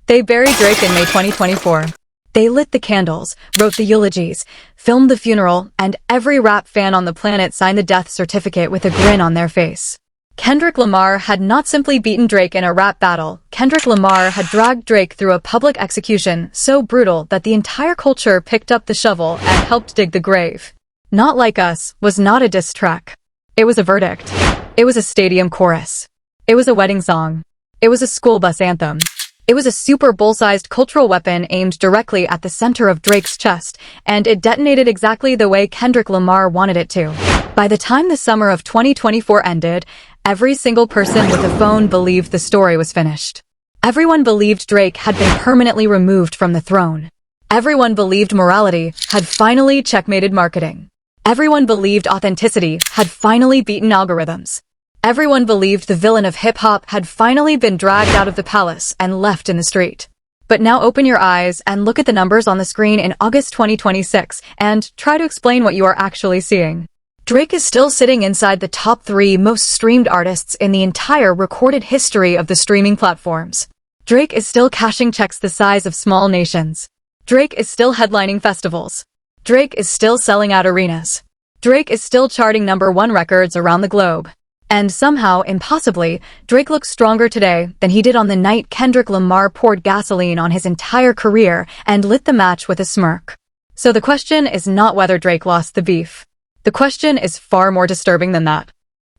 They buried Drake in May 2024. They lit the candles, wrote the eulogies, filmed the funeral, and every rap fan on the planet signed the death certificate with a grin on their face. Kendrick Lamar had not simply beaten Drake in a rap battle. Kendrick Lamar had dragged Drake through a public execution so brutal that the entire culture picked up the shovel and helped dig the grave. Not Like Us was not a diss track. It was a verdict. It was a stadium chorus. It was a wedding song. It was a school bus anthem. It was a Super Bowl-sized cultural weapon aimed directly at the center of Drake's chest, and it detonated exactly the way Kendrick Lamar wanted it to. By the time the summer of 2024 ended, every single person with a phone believed the story was finished. Everyone believed Drake had been permanently removed from the throne. Everyone believed morality had finally checkmated marketing. Everyone believed authenticity had finally beaten algorithms. Everyone believed the villain of hip-hop had finally been dragged out of the palace and left in the street. But now open your eyes and look at the numbers on the screen in August 2026 and try to explain what you are actually seeing. Drake is still sitting inside the top 3 most streamed artists in the entire recorded history of the streaming platforms. Drake is still cashing checks the size of small nations. Drake is still headlining festivals. Drake is still selling out arenas. Drake is still charting #1 records around the globe. And somehow, impossibly, Drake looks stronger today than he did on the night Kendrick Lamar poured gasoline on his entire career and lit the match with a smirk. So the question is not whether Drake lost the beef. The question is far more disturbing than that.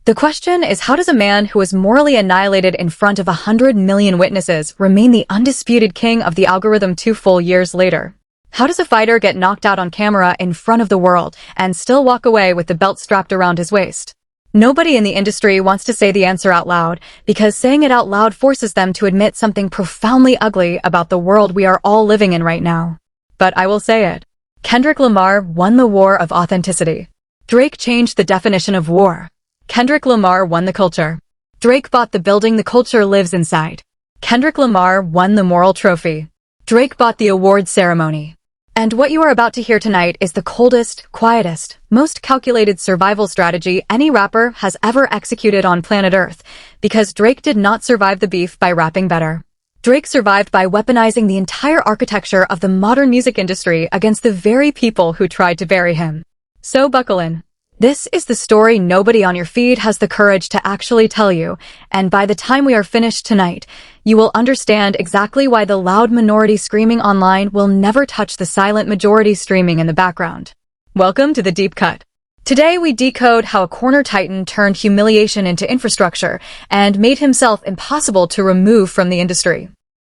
The question is, how does a man who was morally annihilated in front of 100 million witnesses remain the undisputed king of the algorithm 2 full years later? How does a fighter get knocked out on camera in front of the world and still walk away with the belt strapped around his waist? Nobody in the industry wants to say the answer out loud, because saying it out loud forces them to admit something profoundly ugly about the world we are all living in right now. But I will say it. Kendrick Lamar won the war of authenticity. Drake changed the definition of war. Kendrick Lamar won the culture. Drake bought the building the culture lives inside. Kendrick Lamar won the moral trophy. Drake bought the award ceremony. And what you are about to hear tonight is the coldest, quietest, most calculated survival strategy any rapper has ever executed on planet Earth, because Drake did not survive the beef by rapping better. Drake survived by weaponizing the entire architecture of the modern music industry against the very people who tried to bury him. So buckle in. This is the story nobody on your feed has the courage to actually tell you, and by the time we are finished tonight, you will understand exactly why the loud minority screaming online will never touch the silent majority streaming in the background. Welcome to the Deep Cut. Today we decode how a corner titan turned humiliation into infrastructure and made himself impossible to remove from the industry.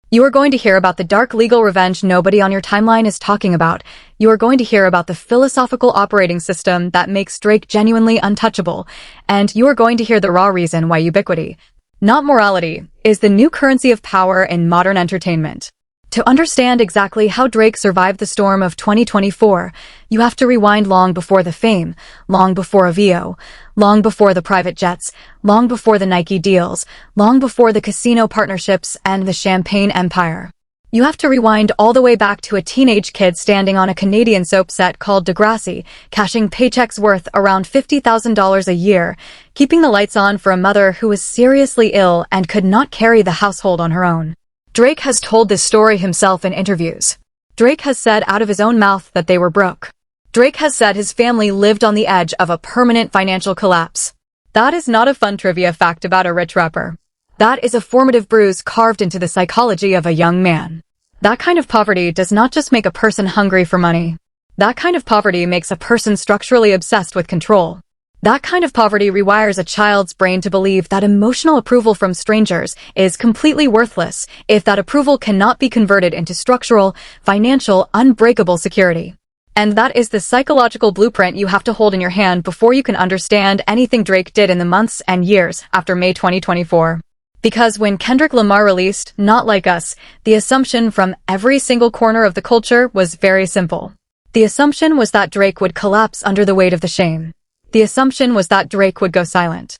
You are going to hear about the dark legal revenge nobody on your timeline is talking about. You are going to hear about the philosophical operating system that makes Drake genuinely untouchable. And you are going to hear the raw reason why ubiquity, not morality, is the new currency of power in modern entertainment. To understand exactly how Drake survived the storm of 2024, you have to rewind long before the fame, long before OVO, long before the private jets, long before the Nike deals, long before the casino partnerships and the champagne empire. You have to rewind all the way back to a teenage kid standing on a Canadian soap set called Degrassi, cashing paychecks worth around $50,000 a year, keeping the lights on for a mother who was seriously ill and could not carry the household on her own. Drake has told this story himself in interviews. Drake has said out of his own mouth that they were broke. Drake has said his family lived on the edge of a permanent financial collapse. That is not a fun trivia fact about a rich rapper. That is a formative bruise carved into the psychology of a young man. That kind of poverty does not just make a person hungry for money. That kind of poverty makes a person structurally obsessed with control. That kind of poverty rewires a child's brain to believe that emotional approval from strangers is completely worthless if that approval cannot be converted into structural, financial, unbreakable security. And that is the psychological blueprint you have to hold in your hand before you can understand anything Drake did in the months and years after May 2024. Because when Kendrick Lamar released Not Like Us, the assumption from every single corner of the culture was very simple. The assumption was that Drake would collapse under the weight of the shame. The assumption was that Drake would go silent.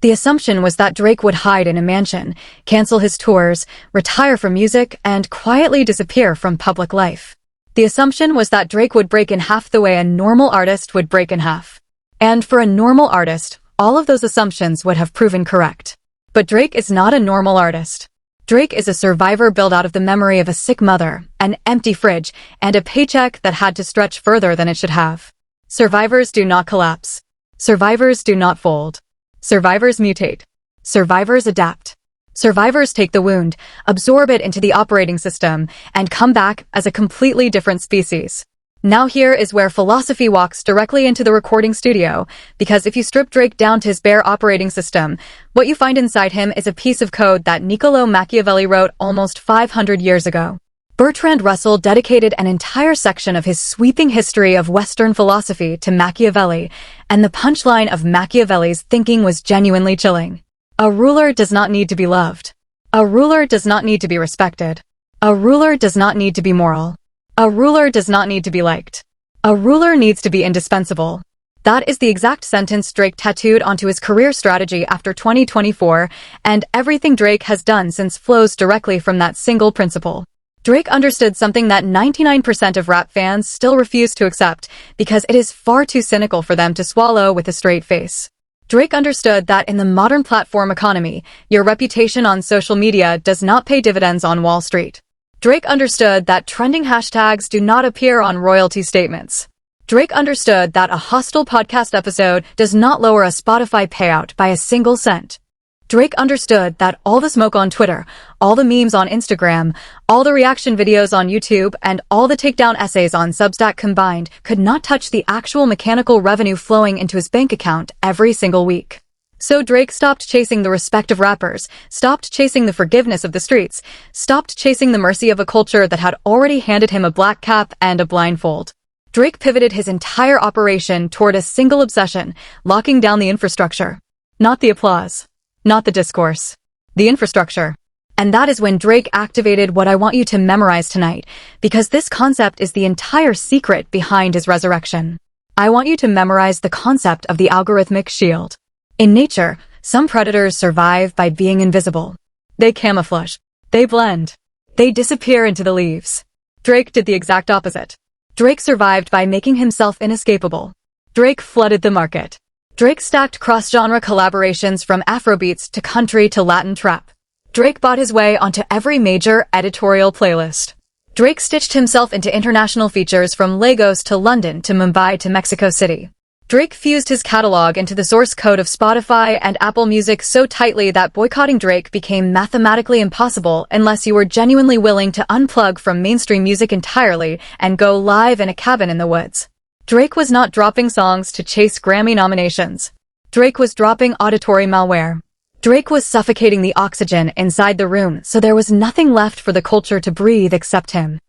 The assumption was that Drake would hide in a mansion, cancel his tours, retire from music, and quietly disappear from public life. The assumption was that Drake would break in half the way a normal artist would break in half. And for a normal artist, all of those assumptions would have proven correct. But Drake is not a normal artist. Drake is a survivor built out of the memory of a sick mother, an empty fridge, and a paycheck that had to stretch further than it should have. Survivors do not collapse. Survivors do not fold. Survivors mutate. Survivors adapt. Survivors take the wound, absorb it into the operating system, and come back as a completely different species. Now here is where philosophy walks directly into the recording studio, because if you strip Drake down to his bare operating system, what you find inside him is a piece of code that Niccolo Machiavelli wrote almost 500 years ago. Bertrand Russell dedicated an entire section of his sweeping history of Western philosophy to Machiavelli, and the punchline of Machiavelli's thinking was genuinely chilling. A ruler does not need to be loved. A ruler does not need to be respected. A ruler does not need to be moral. A ruler does not need to be liked. A ruler needs to be indispensable. That is the exact sentence Drake tattooed onto his career strategy after 2024, and everything Drake has done since flows directly from that single principle. Drake understood something that 99% of rap fans still refuse to accept because it is far too cynical for them to swallow with a straight face. Drake understood that in the modern platform economy, your reputation on social media does not pay dividends on Wall Street. Drake understood that trending hashtags do not appear on royalty statements. Drake understood that a hostile podcast episode does not lower a Spotify payout by a single cent. Drake understood that all the smoke on Twitter, all the memes on Instagram, all the reaction videos on YouTube, and all the takedown essays on Substack combined could not touch the actual mechanical revenue flowing into his bank account every single week. So Drake stopped chasing the respect of rappers, stopped chasing the forgiveness of the streets, stopped chasing the mercy of a culture that had already handed him a black cap and a blindfold. Drake pivoted his entire operation toward a single obsession, locking down the infrastructure. Not the applause. Not the discourse. The infrastructure. And that is when Drake activated what I want you to memorize tonight, because this concept is the entire secret behind his resurrection. I want you to memorize the concept of the algorithmic shield. In nature, some predators survive by being invisible. They camouflage. They blend. They disappear into the leaves. Drake did the exact opposite. Drake survived by making himself inescapable. Drake flooded the market. Drake stacked cross-genre collaborations from Afrobeats to country to Latin trap. Drake bought his way onto every major editorial playlist. Drake stitched himself into international features from Lagos to London to Mumbai to Mexico City. Drake fused his catalog into the source code of Spotify and Apple Music so tightly that boycotting Drake became mathematically impossible unless you were genuinely willing to unplug from mainstream music entirely and go live in a cabin in the woods. Drake was not dropping songs to chase Grammy nominations. Drake was dropping auditory malware. Drake was suffocating the oxygen inside the room so there was nothing left for the culture to breathe except him.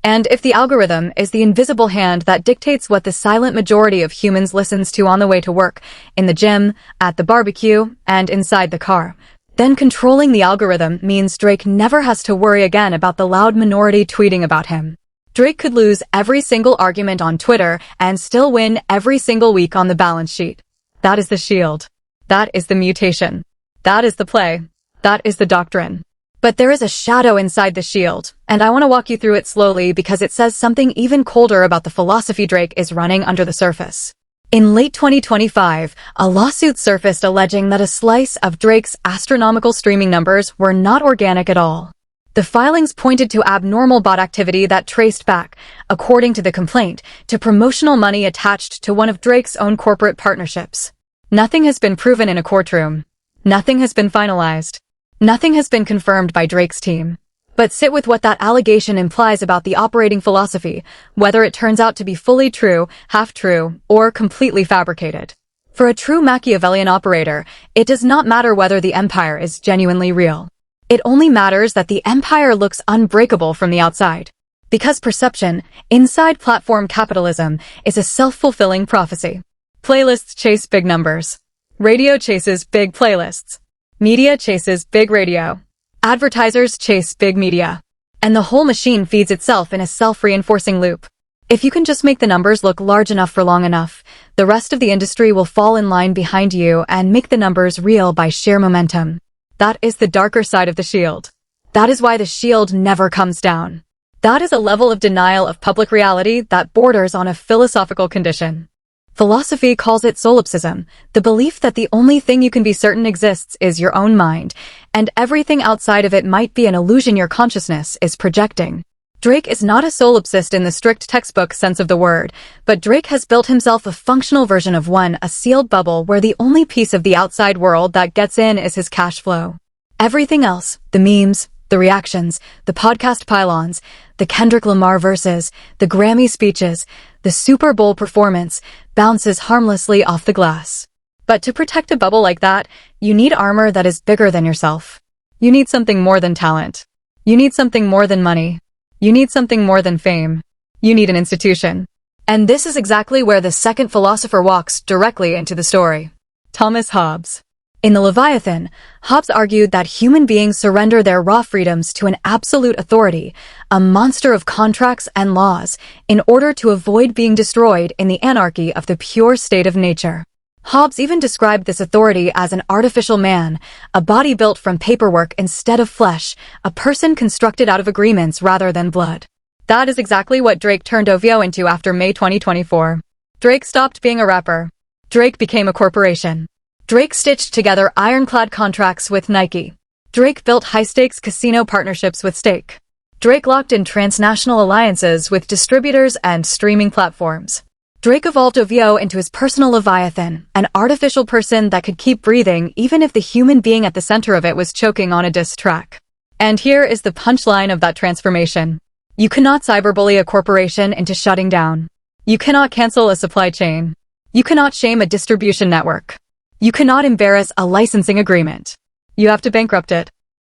And if the algorithm is the invisible hand that dictates what the silent majority of humans listens to on the way to work, in the gym, at the barbecue, and inside the car, then controlling the algorithm means Drake never has to worry again about the loud minority tweeting about him. Drake could lose every single argument on Twitter and still win every single week on the balance sheet. That is the shield. That is the mutation. That is the play. That is the doctrine. But there is a shadow inside the shield, and I want to walk you through it slowly because it says something even colder about the philosophy Drake is running under the surface. In late 2025, a lawsuit surfaced alleging that a slice of Drake's astronomical streaming numbers were not organic at all. The filings pointed to abnormal bot activity that traced back, according to the complaint, to promotional money attached to one of Drake's own corporate partnerships. Nothing has been proven in a courtroom. Nothing has been finalized. Nothing has been confirmed by Drake's team. But sit with what that allegation implies about the operating philosophy, whether it turns out to be fully true, half-true, or completely fabricated. For a true Machiavellian operator, it does not matter whether the empire is genuinely real. It only matters that the empire looks unbreakable from the outside. Because perception, inside platform capitalism, is a self-fulfilling prophecy. Playlists chase big numbers. Radio chases big playlists. Media chases big radio. Advertisers chase big media. And the whole machine feeds itself in a self-reinforcing loop. If you can just make the numbers look large enough for long enough, the rest of the industry will fall in line behind you and make the numbers real by sheer momentum. That is the darker side of the shield. That is why the shield never comes down. That is a level of denial of public reality that borders on a philosophical condition. Philosophy calls it solipsism, the belief that the only thing you can be certain exists is your own mind, and everything outside of it might be an illusion your consciousness is projecting. Drake is not a solipsist in the strict textbook sense of the word, but Drake has built himself a functional version of one, a sealed bubble where the only piece of the outside world that gets in is his cash flow. Everything else, the memes, the reactions, the podcast pylons, the Kendrick Lamar verses, the Grammy speeches, the Super Bowl performance, bounces harmlessly off the glass. But to protect a bubble like that, you need armor that is bigger than yourself. You need something more than talent. You need something more than money. You need something more than fame. You need an institution. And this is exactly where the second philosopher walks directly into the story. Thomas Hobbes. In the Leviathan, Hobbes argued that human beings surrender their raw freedoms to an absolute authority, a monster of contracts and laws, in order to avoid being destroyed in the anarchy of the pure state of nature. Hobbes even described this authority as an artificial man, a body built from paperwork instead of flesh, a person constructed out of agreements rather than blood. That is exactly what Drake turned OVO into after May 2024. Drake stopped being a rapper. Drake became a corporation. Drake stitched together ironclad contracts with Nike. Drake built high-stakes casino partnerships with Stake. Drake locked in transnational alliances with distributors and streaming platforms. Drake evolved OVO into his personal Leviathan, an artificial person that could keep breathing even if the human being at the center of it was choking on a diss track. And here is the punchline of that transformation. You cannot cyberbully a corporation into shutting down. You cannot cancel a supply chain. You cannot shame a distribution network. You cannot embarrass a licensing agreement. You have to bankrupt it.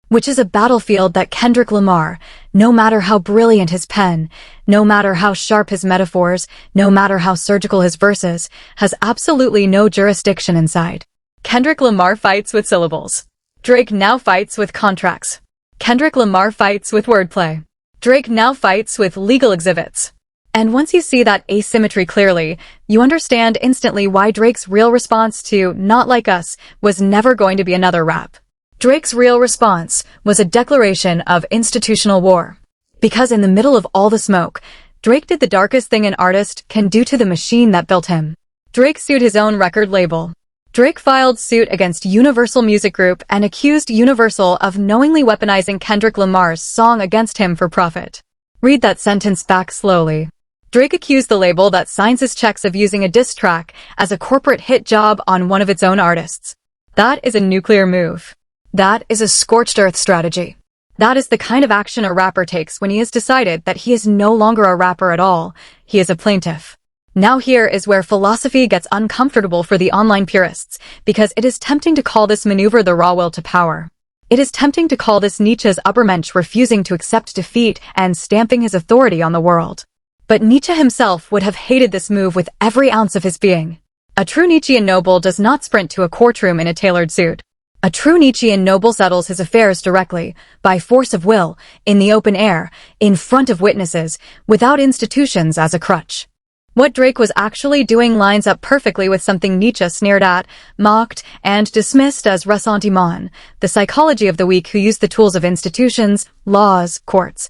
Which is a battlefield that Kendrick Lamar, no matter how brilliant his pen, no matter how sharp his metaphors, no matter how surgical his verses, has absolutely no jurisdiction inside. Kendrick Lamar fights with syllables. Drake now fights with contracts. Kendrick Lamar fights with wordplay. Drake now fights with legal exhibits. And once you see that asymmetry clearly, you understand instantly why Drake's real response to Not Like Us was never going to be another rap. Drake's real response was a declaration of institutional war. Because in the middle of all the smoke, Drake did the darkest thing an artist can do to the machine that built him. Drake sued his own record label. Drake filed suit against Universal Music Group and accused Universal of knowingly weaponizing Kendrick Lamar's song against him for profit. Read that sentence back slowly. Drake accused the label that signs his checks of using a diss track as a corporate hit job on one of its own artists. That is a nuclear move. That is a scorched earth strategy. That is the kind of action a rapper takes when he has decided that he is no longer a rapper at all. He is a plaintiff. Now here is where philosophy gets uncomfortable for the online purists, because it is tempting to call this maneuver the raw will to power. It is tempting to call this Nietzsche's Übermensch refusing to accept defeat and stamping his authority on the world. But Nietzsche himself would have hated this move with every ounce of his being. A true Nietzschean noble does not sprint to a courtroom in a tailored suit. A true Nietzschean noble settles his affairs directly, by force of will, in the open air, in front of witnesses, without institutions as a crutch. What Drake was actually doing lines up perfectly with something Nietzsche sneered at, mocked, and dismissed as ressentiment, the psychology of the weak who use the tools of institutions, laws, courts,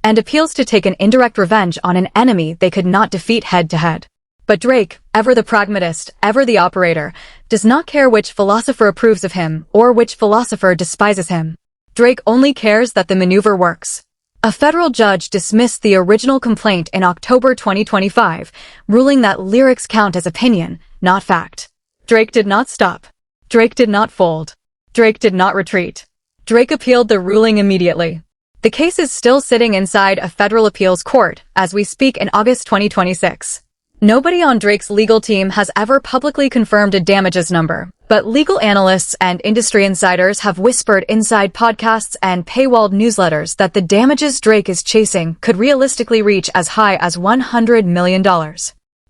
and appeals to take an indirect revenge on an enemy they could not defeat head-to-head. But Drake, ever the pragmatist, ever the operator, does not care which philosopher approves of him or which philosopher despises him. Drake only cares that the maneuver works. A federal judge dismissed the original complaint in October 2025, ruling that lyrics count as opinion, not fact. Drake did not stop. Drake did not fold. Drake did not retreat. Drake appealed the ruling immediately. The case is still sitting inside a federal appeals court as we speak in August 2026. Nobody on Drake's legal team has ever publicly confirmed a damages number, but legal analysts and industry insiders have whispered inside podcasts and paywalled newsletters that the damages Drake is chasing could realistically reach as high as $100 million.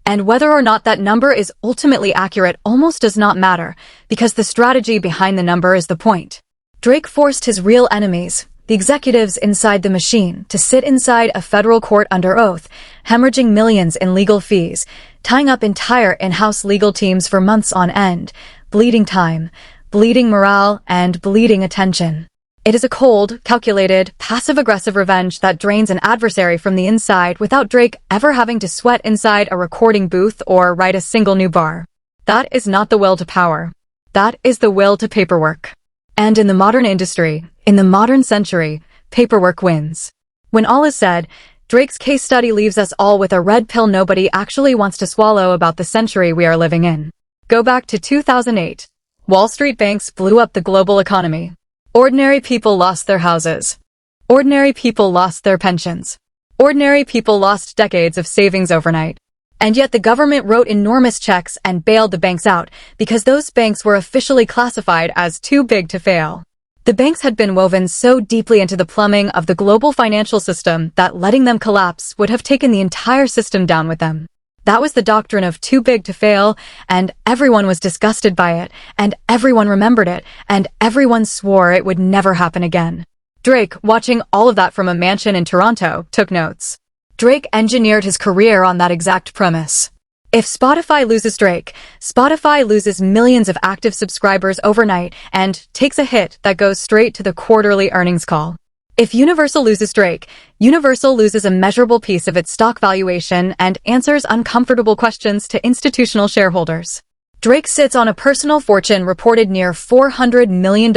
And whether or not that number is ultimately accurate almost does not matter, because the strategy behind the number is the point. Drake forced his real enemies, the executives inside the machine, to sit inside a federal court under oath, hemorrhaging millions in legal fees, tying up entire in-house legal teams for months on end, bleeding time, bleeding morale, and bleeding attention. It is a cold, calculated, passive-aggressive revenge that drains an adversary from the inside without Drake ever having to sweat inside a recording booth or write a single new bar. That is not the will to power. That is the will to paperwork. And in the modern industry, in the modern century, paperwork wins. When all is said, Drake's case study leaves us all with a red pill nobody actually wants to swallow about the century we are living in. Go back to 2008. Wall Street banks blew up the global economy. Ordinary people lost their houses. Ordinary people lost their pensions. Ordinary people lost decades of savings overnight. And yet the government wrote enormous checks and bailed the banks out because those banks were officially classified as too big to fail. The banks had been woven so deeply into the plumbing of the global financial system that letting them collapse would have taken the entire system down with them. That was the doctrine of too big to fail, and everyone was disgusted by it, and everyone remembered it, and everyone swore it would never happen again. Drake, watching all of that from a mansion in Toronto, took notes. Drake engineered his career on that exact premise. If Spotify loses Drake, Spotify loses millions of active subscribers overnight and takes a hit that goes straight to the quarterly earnings call. If Universal loses Drake, Universal loses a measurable piece of its stock valuation and answers uncomfortable questions to institutional shareholders. Drake sits on a personal fortune reported near $400 million,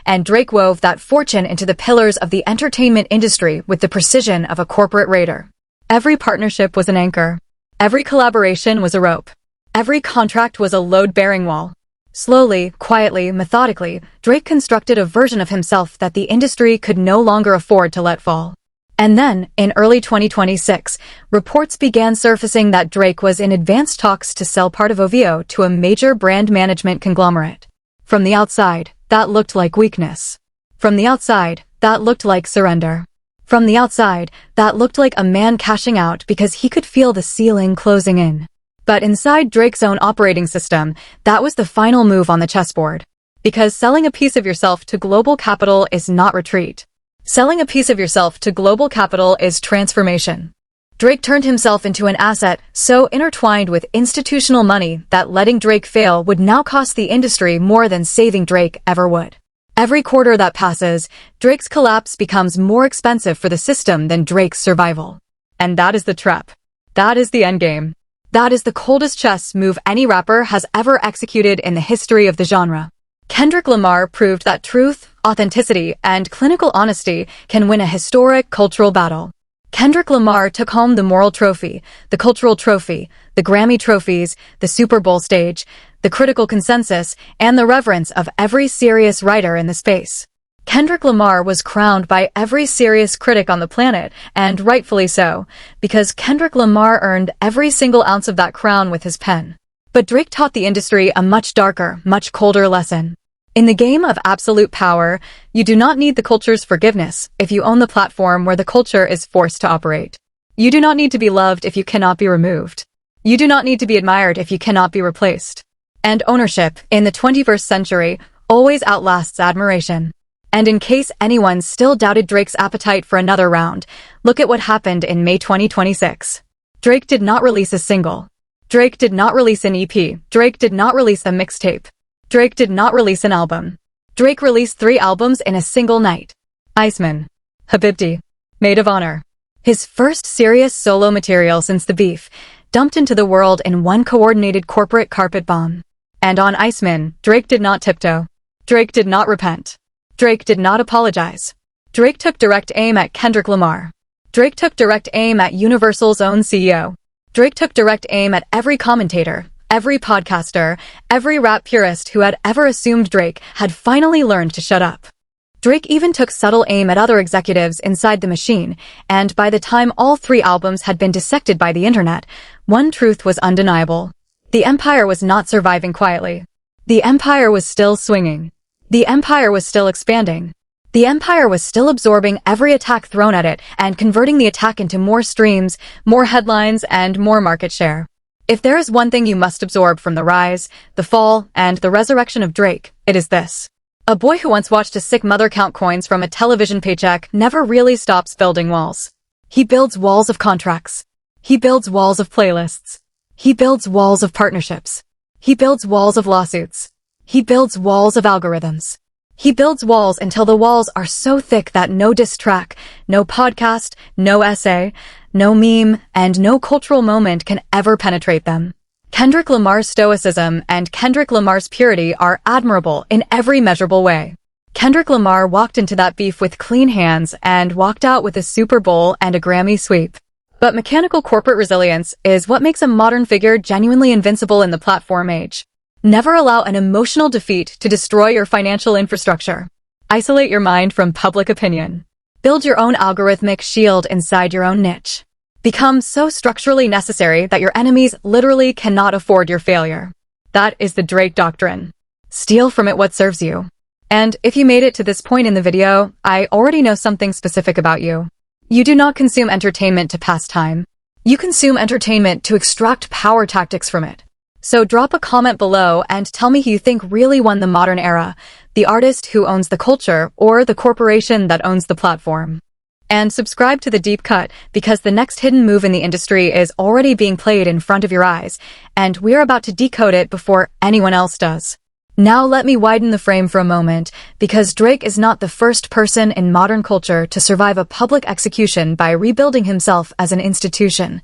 and Drake wove that fortune into the pillars of the entertainment industry with the precision of a corporate raider. Every partnership was an anchor. Every collaboration was a rope. Every contract was a load-bearing wall. Slowly, quietly, methodically, Drake constructed a version of himself that the industry could no longer afford to let fall. And then, in early 2026, reports began surfacing that Drake was in advanced talks to sell part of OVO to a major brand management conglomerate. From the outside, that looked like weakness. From the outside, that looked like surrender. From the outside, that looked like a man cashing out because he could feel the ceiling closing in. But inside Drake's own operating system, that was the final move on the chessboard. Because selling a piece of yourself to global capital is not retreat. Selling a piece of yourself to global capital is transformation. Drake turned himself into an asset so intertwined with institutional money that letting Drake fail would now cost the industry more than saving Drake ever would. Every quarter that passes, Drake's collapse becomes more expensive for the system than Drake's survival. And that is the trap. That is the endgame. That is the coldest chess move any rapper has ever executed in the history of the genre. Kendrick Lamar proved that truth, authenticity, and clinical honesty can win a historic cultural battle. Kendrick Lamar took home the moral trophy, the cultural trophy, the Grammy trophies, the Super Bowl stage, the critical consensus, and the reverence of every serious writer in the space. Kendrick Lamar was crowned by every serious critic on the planet, and rightfully so, because Kendrick Lamar earned every single ounce of that crown with his pen. But Drake taught the industry a much darker, much colder lesson. In the game of absolute power, you do not need the culture's forgiveness if you own the platform where the culture is forced to operate. You do not need to be loved if you cannot be removed. You do not need to be admired if you cannot be replaced. And ownership, in the 21st century, always outlasts admiration. And in case anyone still doubted Drake's appetite for another round, look at what happened in May 2026. Drake did not release a single. Drake did not release an EP. Drake did not release a mixtape. Drake did not release an album. Drake released 3 albums in a single night. Iceman. Habibti. Maid of Honor. His first serious solo material since the beef, dumped into the world in one coordinated corporate carpet bomb. And on Iceman, Drake did not tiptoe. Drake did not repent. Drake did not apologize. Drake took direct aim at Kendrick Lamar. Drake took direct aim at Universal's own CEO. Drake took direct aim at every commentator, every podcaster, every rap purist who had ever assumed Drake had finally learned to shut up. Drake even took subtle aim at other executives inside the machine, and by the time all 3 albums had been dissected by the internet, one truth was undeniable. The empire was not surviving quietly. The empire was still swinging. The empire was still expanding. The empire was still absorbing every attack thrown at it and converting the attack into more streams, more headlines, and more market share. If there is one thing you must absorb from the rise, the fall, and the resurrection of Drake, it is this. A boy who once watched a sick mother count coins from a television paycheck never really stops building walls. He builds walls of contracts. He builds walls of playlists. He builds walls of partnerships. He builds walls of lawsuits. He builds walls of algorithms. He builds walls until the walls are so thick that no diss track, no podcast, no essay, no meme, and no cultural moment can ever penetrate them. Kendrick Lamar's stoicism and Kendrick Lamar's purity are admirable in every measurable way. Kendrick Lamar walked into that beef with clean hands and walked out with a Super Bowl and a Grammy sweep. But mechanical corporate resilience is what makes a modern figure genuinely invincible in the platform age. Never allow an emotional defeat to destroy your financial infrastructure. Isolate your mind from public opinion. Build your own algorithmic shield inside your own niche. Become so structurally necessary that your enemies literally cannot afford your failure. That is the Drake doctrine. Steal from it what serves you. And if you made it to this point in the video, I already know something specific about you. You do not consume entertainment to pass time. You consume entertainment to extract power tactics from it. So drop a comment below and tell me who you think really won the modern era, the artist who owns the culture or the corporation that owns the platform. And subscribe to The Deep Cut because the next hidden move in the industry is already being played in front of your eyes, and we're about to decode it before anyone else does. Now let me widen the frame for a moment, because Drake is not the first person in modern culture to survive a public execution by rebuilding himself as an institution.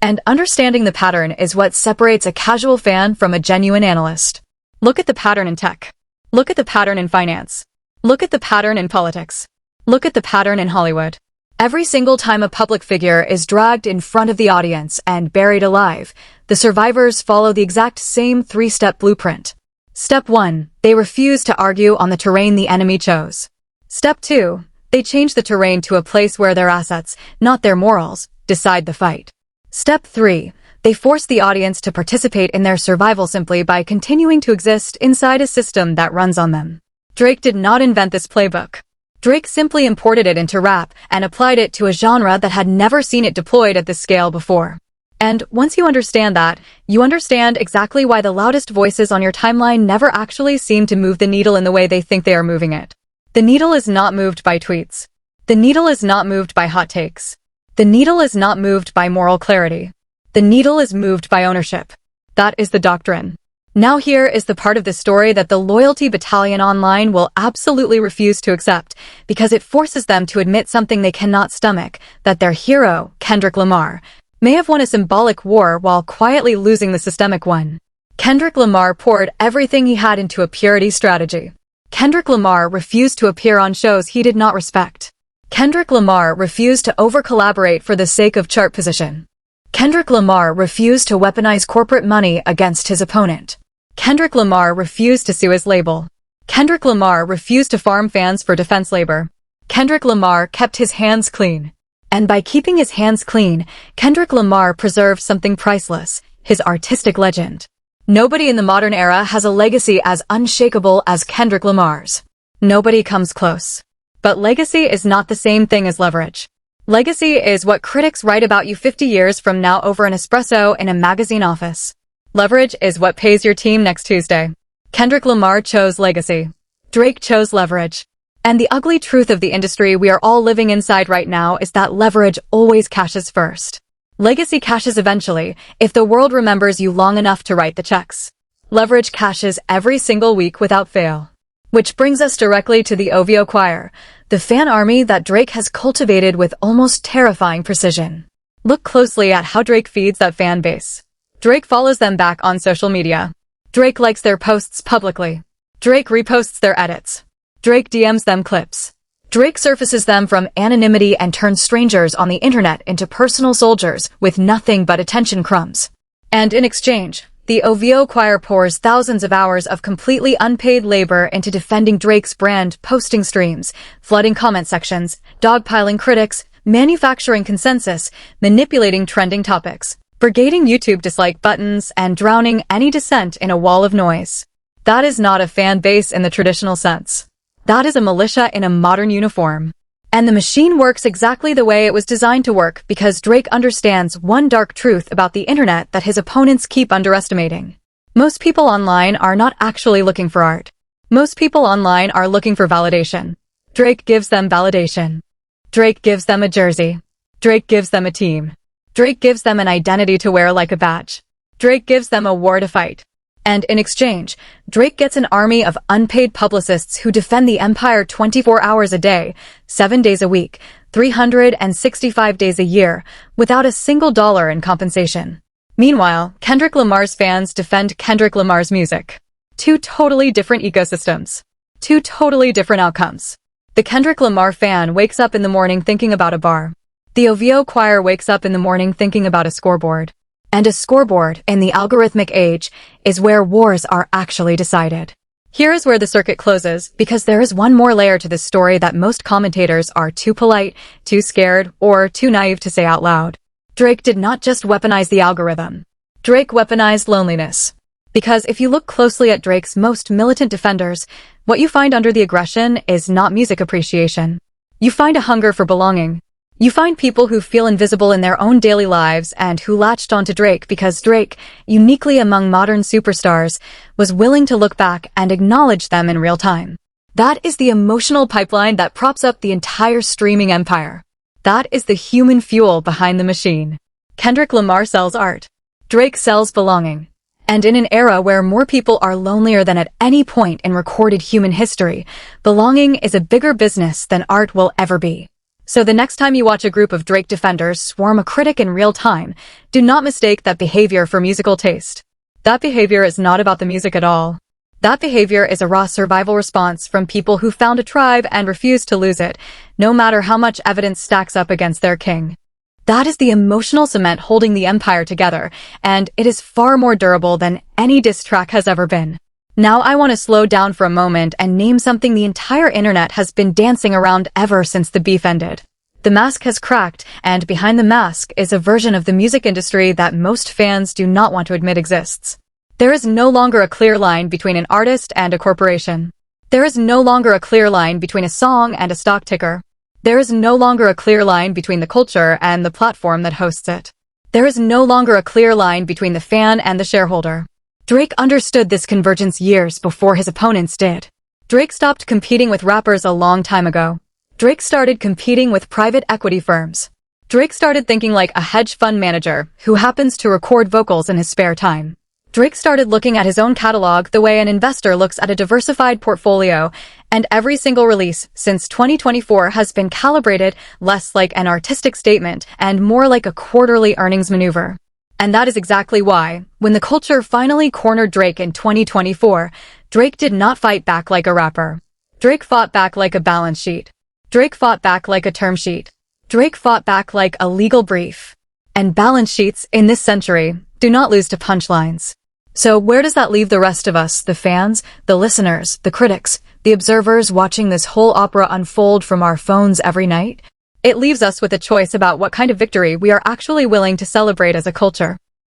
And understanding the pattern is what separates a casual fan from a genuine analyst. Look at the pattern in tech. Look at the pattern in finance. Look at the pattern in politics. Look at the pattern in Hollywood. Every single time a public figure is dragged in front of the audience and buried alive, the survivors follow the exact same three-step blueprint. Step 1. They refuse to argue on the terrain the enemy chose. Step 2. They change the terrain to a place where their assets, not their morals, decide the fight. Step 3. They force the audience to participate in their survival simply by continuing to exist inside a system that runs on them. Drake did not invent this playbook. Drake simply imported it into rap and applied it to a genre that had never seen it deployed at this scale before. And once you understand that, you understand exactly why the loudest voices on your timeline never actually seem to move the needle in the way they think they are moving it. The needle is not moved by tweets. The needle is not moved by hot takes. The needle is not moved by moral clarity. The needle is moved by ownership. That is the doctrine. Now here is the part of the story that the loyalty battalion online will absolutely refuse to accept, because it forces them to admit something they cannot stomach, that their hero, Kendrick Lamar, may have won a symbolic war while quietly losing the systemic one. Kendrick Lamar poured everything he had into a purity strategy. Kendrick Lamar refused to appear on shows he did not respect. Kendrick Lamar refused to over-collaborate for the sake of chart position. Kendrick Lamar refused to weaponize corporate money against his opponent. Kendrick Lamar refused to sue his label. Kendrick Lamar refused to farm fans for defense labor. Kendrick Lamar kept his hands clean. And by keeping his hands clean, Kendrick Lamar preserved something priceless, his artistic legend. Nobody in the modern era has a legacy as unshakable as Kendrick Lamar's. Nobody comes close. But legacy is not the same thing as leverage. Legacy is what critics write about you 50 years from now over an espresso in a magazine office. Leverage is what pays your team next Tuesday. Kendrick Lamar chose legacy. Drake chose leverage. And the ugly truth of the industry we are all living inside right now is that leverage always cashes first. Legacy cashes eventually, if the world remembers you long enough to write the checks. Leverage cashes every single week without fail. Which brings us directly to the OVO Choir, the fan army that Drake has cultivated with almost terrifying precision. Look closely at how Drake feeds that fan base. Drake follows them back on social media. Drake likes their posts publicly. Drake reposts their edits. Drake DMs them clips. Drake surfaces them from anonymity and turns strangers on the internet into personal soldiers with nothing but attention crumbs. And in exchange, the OVO Choir pours thousands of hours of completely unpaid labor into defending Drake's brand, posting streams, flooding comment sections, dogpiling critics, manufacturing consensus, manipulating trending topics, brigading YouTube dislike buttons, and drowning any dissent in a wall of noise. That is not a fan base in the traditional sense. That is a militia in a modern uniform. And the machine works exactly the way it was designed to work because Drake understands one dark truth about the internet that his opponents keep underestimating. Most people online are not actually looking for art. Most people online are looking for validation. Drake gives them validation. Drake gives them a jersey. Drake gives them a team. Drake gives them an identity to wear like a badge. Drake gives them a war to fight. And in exchange, Drake gets an army of unpaid publicists who defend the empire 24 hours a day, 7 days a week, 365 days a year, without a single dollar in compensation. Meanwhile, Kendrick Lamar's fans defend Kendrick Lamar's music. Two totally different ecosystems. Two totally different outcomes. The Kendrick Lamar fan wakes up in the morning thinking about a bar. The OVO Choir wakes up in the morning thinking about a scoreboard. And a scoreboard, in the algorithmic age, is where wars are actually decided. Here is where the circuit closes, because there is one more layer to this story that most commentators are too polite, too scared, or too naive to say out loud. Drake did not just weaponize the algorithm. Drake weaponized loneliness. Because if you look closely at Drake's most militant defenders, what you find under the aggression is not music appreciation. You find a hunger for belonging. You find people who feel invisible in their own daily lives and who latched onto Drake because Drake, uniquely among modern superstars, was willing to look back and acknowledge them in real time. That is the emotional pipeline that props up the entire streaming empire. That is the human fuel behind the machine. Kendrick Lamar sells art. Drake sells belonging. And in an era where more people are lonelier than at any point in recorded human history, belonging is a bigger business than art will ever be. So the next time you watch a group of Drake defenders swarm a critic in real time, do not mistake that behavior for musical taste. That behavior is not about the music at all. That behavior is a raw survival response from people who found a tribe and refused to lose it, no matter how much evidence stacks up against their king. That is the emotional cement holding the empire together, and it is far more durable than any diss track has ever been. Now I want to slow down for a moment and name something the entire internet has been dancing around ever since the beef ended. The mask has cracked, and behind the mask is a version of the music industry that most fans do not want to admit exists. There is no longer a clear line between an artist and a corporation. There is no longer a clear line between a song and a stock ticker. There is no longer a clear line between the culture and the platform that hosts it. There is no longer a clear line between the fan and the shareholder. Drake understood this convergence years before his opponents did. Drake stopped competing with rappers a long time ago. Drake started competing with private equity firms. Drake started thinking like a hedge fund manager who happens to record vocals in his spare time. Drake started looking at his own catalog the way an investor looks at a diversified portfolio, and every single release since 2024 has been calibrated less like an artistic statement and more like a quarterly earnings maneuver. And that is exactly why, when the culture finally cornered Drake in 2024, Drake did not fight back like a rapper. Drake fought back like a balance sheet. Drake fought back like a term sheet. Drake fought back like a legal brief. And balance sheets, in this century, do not lose to punchlines. So where does that leave the rest of us, the fans, the listeners, the critics, the observers watching this whole opera unfold from our phones every night? It leaves us with a choice about what kind of victory we are actually willing to celebrate as a culture.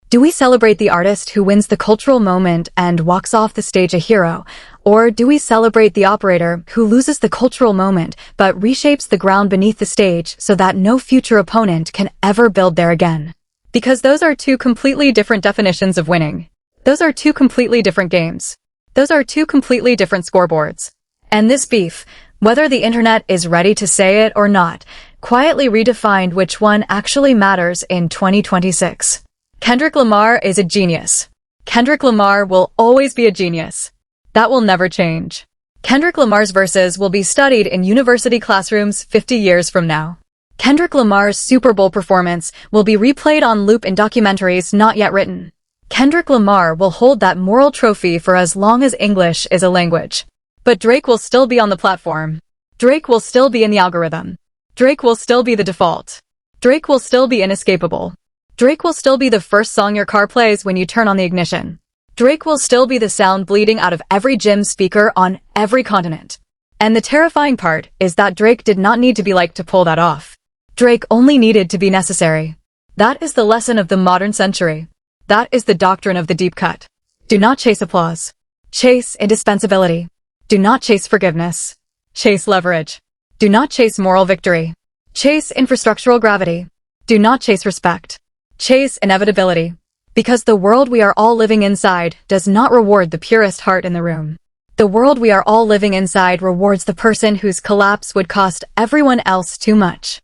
Do we celebrate the artist who wins the cultural moment and walks off the stage a hero? Or do we celebrate the operator who loses the cultural moment but reshapes the ground beneath the stage so that no future opponent can ever build there again? Because those are two completely different definitions of winning. Those are two completely different games. Those are two completely different scoreboards. And this beef, whether the internet is ready to say it or not, quietly redefined which one actually matters in 2026. Kendrick Lamar is a genius. Kendrick Lamar will always be a genius. That will never change. Kendrick Lamar's verses will be studied in university classrooms 50 years from now. Kendrick Lamar's Super Bowl performance will be replayed on loop in documentaries not yet written. Kendrick Lamar will hold that moral trophy for as long as English is a language. But Drake will still be on the platform. Drake will still be in the algorithm. Drake will still be the default. Drake will still be inescapable. Drake will still be the first song your car plays when you turn on the ignition. Drake will still be the sound bleeding out of every gym speaker on every continent. And the terrifying part is that Drake did not need to be liked to pull that off. Drake only needed to be necessary. That is the lesson of the modern century. That is the doctrine of the deep cut. Do not chase applause. Chase indispensability. Do not chase forgiveness. Chase leverage. Do not chase moral victory. Chase infrastructural gravity. Do not chase respect. Chase inevitability. Because the world we are all living inside does not reward the purest heart in the room. The world we are all living inside rewards the person whose collapse would cost everyone else too much.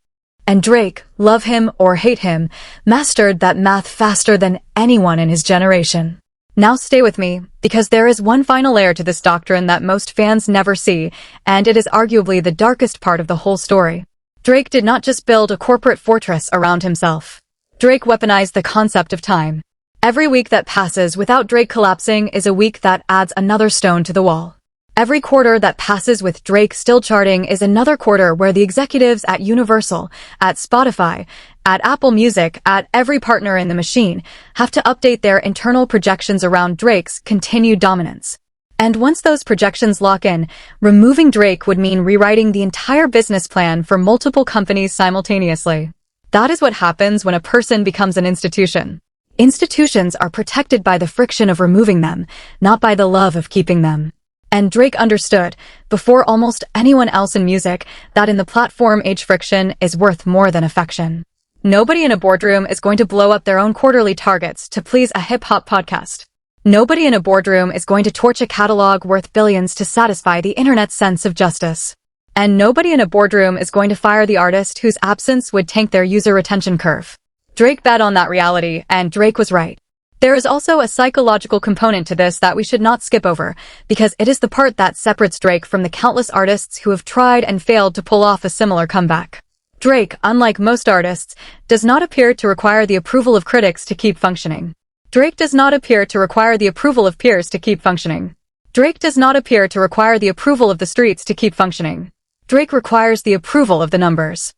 And Drake, love him or hate him, mastered that math faster than anyone in his generation. Now stay with me, because there is one final layer to this doctrine that most fans never see, and it is arguably the darkest part of the whole story. Drake did not just build a corporate fortress around himself. Drake weaponized the concept of time. Every week that passes without Drake collapsing is a week that adds another stone to the wall. Every quarter that passes with Drake still charting is another quarter where the executives at Universal, at Spotify, at Apple Music, at every partner in the machine, have to update their internal projections around Drake's continued dominance. And once those projections lock in, removing Drake would mean rewriting the entire business plan for multiple companies simultaneously. That is what happens when a person becomes an institution. Institutions are protected by the friction of removing them, not by the love of keeping them. And Drake understood, before almost anyone else in music, that in the platform age friction is worth more than affection. Nobody in a boardroom is going to blow up their own quarterly targets to please a hip-hop podcast. Nobody in a boardroom is going to torch a catalog worth billions to satisfy the internet's sense of justice. And nobody in a boardroom is going to fire the artist whose absence would tank their user retention curve. Drake bet on that reality, and Drake was right. There is also a psychological component to this that we should not skip over, because it is the part that separates Drake from the countless artists who have tried and failed to pull off a similar comeback. Drake, unlike most artists, does not appear to require the approval of critics to keep functioning. Drake does not appear to require the approval of peers to keep functioning. Drake does not appear to require the approval of the streets to keep functioning. Drake requires the approval of the numbers.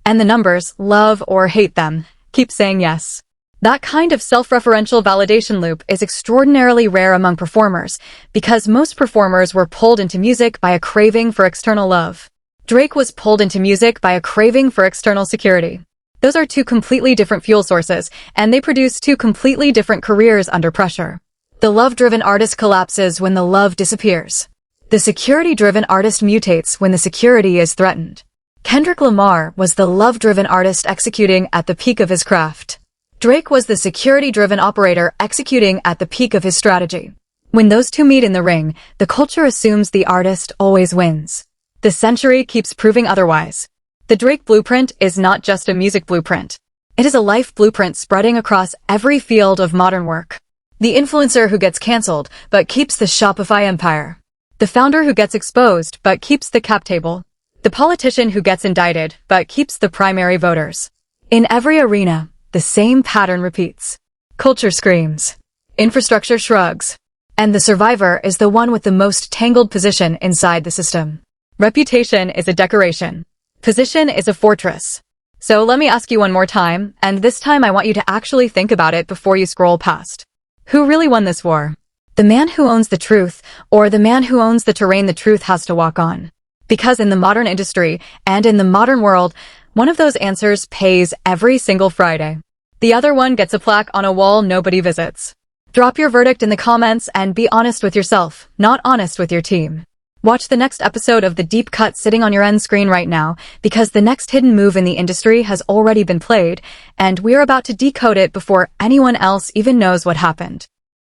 And the numbers, love or hate them, keep saying yes. That kind of self-referential validation loop is extraordinarily rare among performers, because most performers were pulled into music by a craving for external love. Drake was pulled into music by a craving for external security. Those are two completely different fuel sources, and they produce two completely different careers under pressure. The love-driven artist collapses when the love disappears. The security-driven artist mutates when the security is threatened. Kendrick Lamar was the love-driven artist executing at the peak of his craft. Drake was the security-driven operator executing at the peak of his strategy. When those two meet in the ring, the culture assumes the artist always wins. The century keeps proving otherwise. The Drake blueprint is not just a music blueprint. It is a life blueprint spreading across every field of modern work. The influencer who gets cancelled but keeps the Shopify empire. The founder who gets exposed but keeps the cap table. The politician who gets indicted but keeps the primary voters. In every arena, the same pattern repeats. Culture screams. Infrastructure shrugs. And the survivor is the one with the most tangled position inside the system. Reputation is a decoration. Position is a fortress. So let me ask you one more time, and this time I want you to actually think about it before you scroll past. Who really won this war? The man who owns the truth, or the man who owns the terrain the truth has to walk on? Because in the modern industry, and in the modern world, one of those answers pays every single Friday. The other one gets a plaque on a wall nobody visits. Drop your verdict in the comments and be honest with yourself, not honest with your team. Watch the next episode of The Deep Cut sitting on your end screen right now, because the next hidden move in the industry has already been played, and we're about to decode it before anyone else even knows what happened.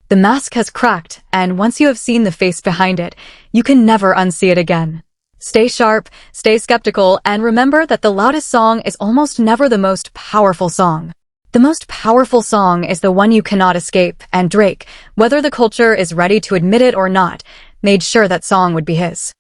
The mask has cracked, and once you have seen the face behind it, you can never unsee it again. Stay sharp, stay skeptical, and remember that the loudest song is almost never the most powerful song. The most powerful song is the one you cannot escape, and Drake, whether the culture is ready to admit it or not, made sure that song would be his.